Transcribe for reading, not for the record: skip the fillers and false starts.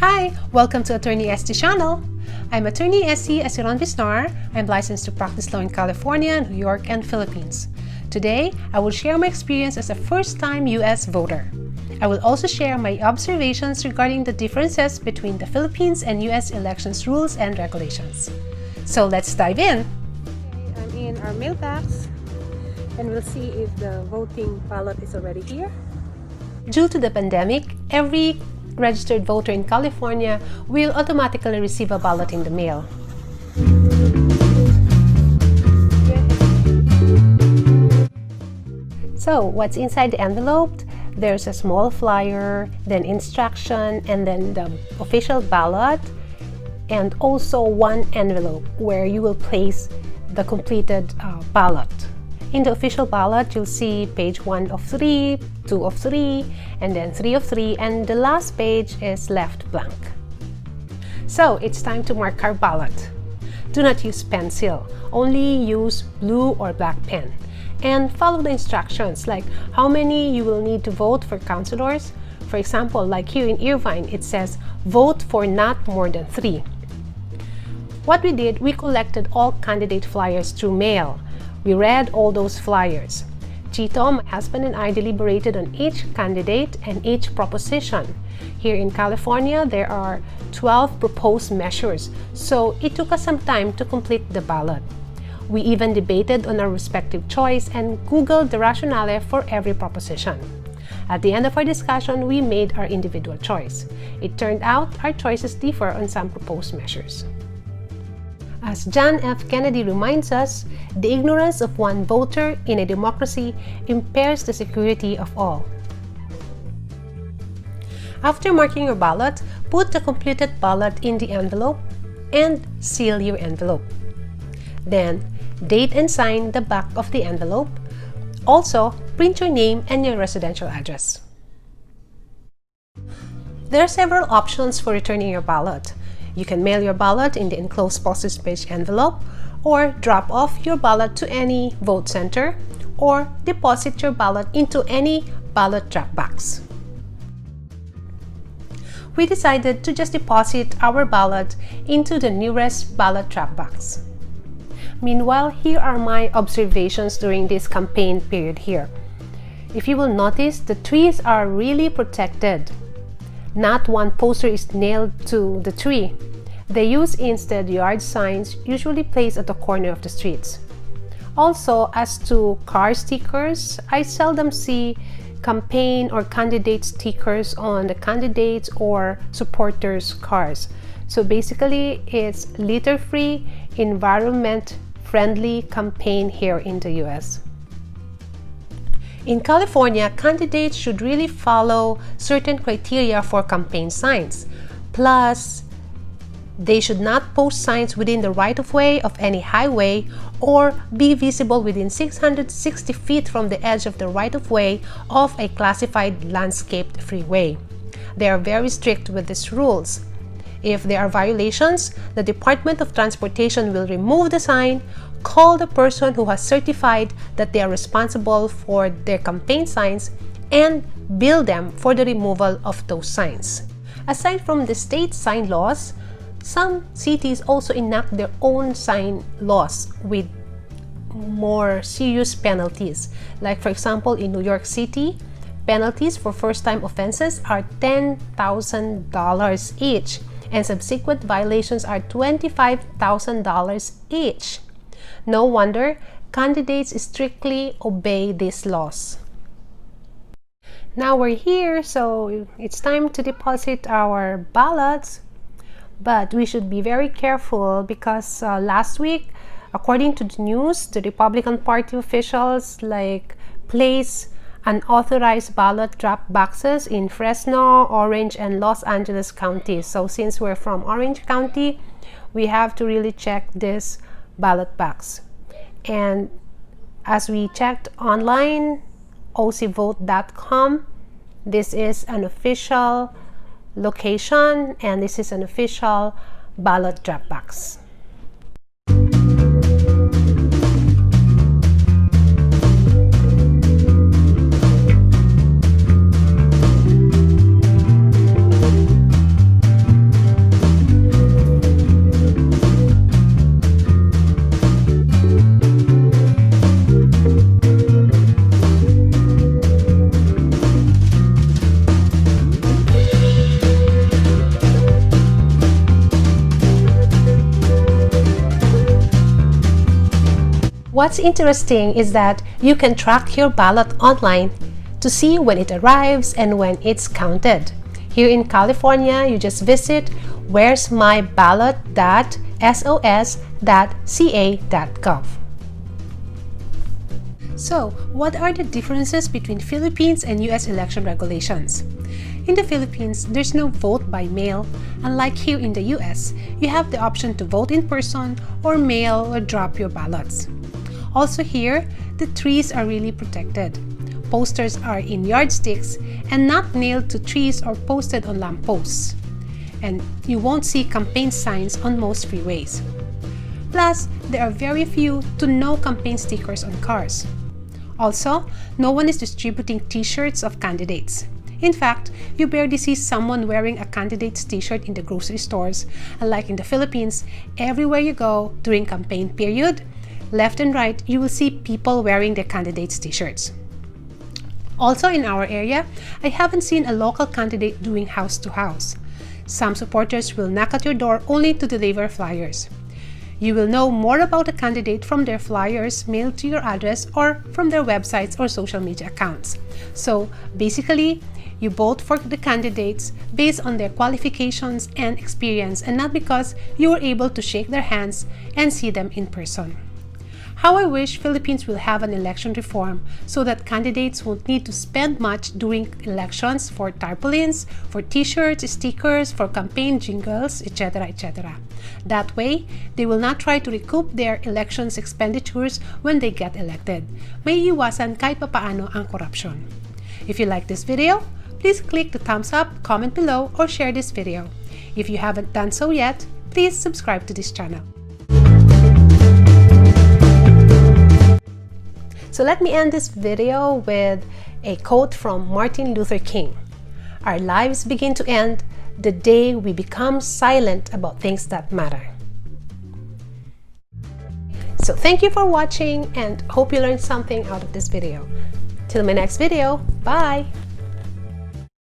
Hi! Welcome to Attorney Estee channel. I'm Attorney Estee Asiron Bisnar. I'm licensed to practice law in California, New York, and Philippines. Today, I will share my experience as a first-time U.S. voter. I will also share my observations regarding the differences between the Philippines and U.S. elections rules and regulations. So let's dive in! Okay, I'm in our mailbox and we'll see if the voting ballot is already here. Due to the pandemic, every registered voter in California will automatically receive a ballot in the mail. So, what's inside the envelope? There's a small flyer, then instruction, and then the official ballot, and also one envelope where you will place the completed ballot. In the official ballot, you'll see page 1 of 3, 2 of 3, and then 3 of 3, and the last page is left blank. So, it's time to mark our ballot. Do not use pencil, only use blue or black pen. And follow the instructions, like how many you will need to vote for councilors. For example, like here in Irvine, it says, vote for not more than 3. What we did, we collected all candidate flyers through mail. We read all those flyers. Chito, my husband, and I deliberated on each candidate and each proposition. Here in California, there are 12 proposed measures, so it took us some time to complete the ballot. We even debated on our respective choice and Googled the rationale for every proposition. At the end of our discussion, we made our individual choice. It turned out our choices differ on some proposed measures. As John F. Kennedy reminds us, the ignorance of one voter in a democracy impairs the security of all. After marking your ballot, put the completed ballot in the envelope and seal your envelope. Then, date and sign the back of the envelope. Also, print your name and your residential address. There are several options for returning your ballot. You can mail your ballot in the enclosed postage page envelope, or drop off your ballot to any vote center, or deposit your ballot into any ballot drop box. We decided to just deposit our ballot into the nearest ballot drop box. Meanwhile, here are my observations during this campaign period here. If you will notice, the trees are really protected. Not one poster is nailed to the tree. They use instead yard signs usually placed at the corner of the streets. Also, as to car stickers, I seldom see campaign or candidate stickers on the candidates or supporters' cars. So basically, it's litter-free, environment-friendly campaign here in the US. In California, candidates should really follow certain criteria for campaign signs. Plus, they should not post signs within the right-of-way of any highway or be visible within 660 feet from the edge of the right-of-way of a classified landscaped freeway. They are very strict with these rules. If there are violations, the Department of Transportation will remove the sign, call the person who has certified that they are responsible for their campaign signs, and bill them for the removal of those signs. Aside from the state sign laws, some cities also enact their own sign laws with more serious penalties. Like for example, in New York City, penalties for first-time offenses are $10,000 each, and subsequent violations are $25,000 each. No wonder candidates strictly obey these laws. Now we're here, so it's time to deposit our ballots. But we should be very careful because last week, according to the news, the Republican Party officials placed unauthorized ballot drop boxes in Fresno, Orange, and Los Angeles counties. So since we're from Orange County, we have to really check this ballot box. And as we checked online, ocvote.com, this is an official location and this is an official ballot drop box. What's interesting is that you can track your ballot online to see when it arrives and when it's counted. Here in California, you just visit where'smyballot.sos.ca.gov. So, what are the differences between Philippines and US election regulations? In the Philippines, there's no vote by mail. Unlike here in the US, you have the option to vote in person or mail or drop your ballots. Also here, the trees are really protected. Posters are in yardsticks and not nailed to trees or posted on lampposts. And you won't see campaign signs on most freeways. Plus, there are very few to no campaign stickers on cars. Also, no one is distributing t-shirts of candidates. In fact, you barely see someone wearing a candidate's t-shirt in the grocery stores. Unlike in the Philippines, everywhere you go during campaign period, left and right, you will see people wearing their candidates' t-shirts. Also in our area, I haven't seen a local candidate doing house to house. Some supporters will knock at your door only to deliver flyers. You will know more about a candidate from their flyers mailed to your address or from their websites or social media accounts. So basically, you vote for the candidates based on their qualifications and experience and not because you were able to shake their hands and see them in person. How I wish Philippines will have an election reform so that candidates won't need to spend much during elections for tarpaulins, for t-shirts, stickers, for campaign jingles, etc., etc. That way, they will not try to recoup their elections expenditures when they get elected. May iwasan kahit papaano ang korupsyon. If you like this video, please click the thumbs up, comment below, or share this video. If you haven't done so yet, please subscribe to this channel. So let me end this video with a quote from Martin Luther King. Our lives begin to end the day we become silent about things that matter. So thank you for watching and hope you learned something out of this video. Till my next video, bye!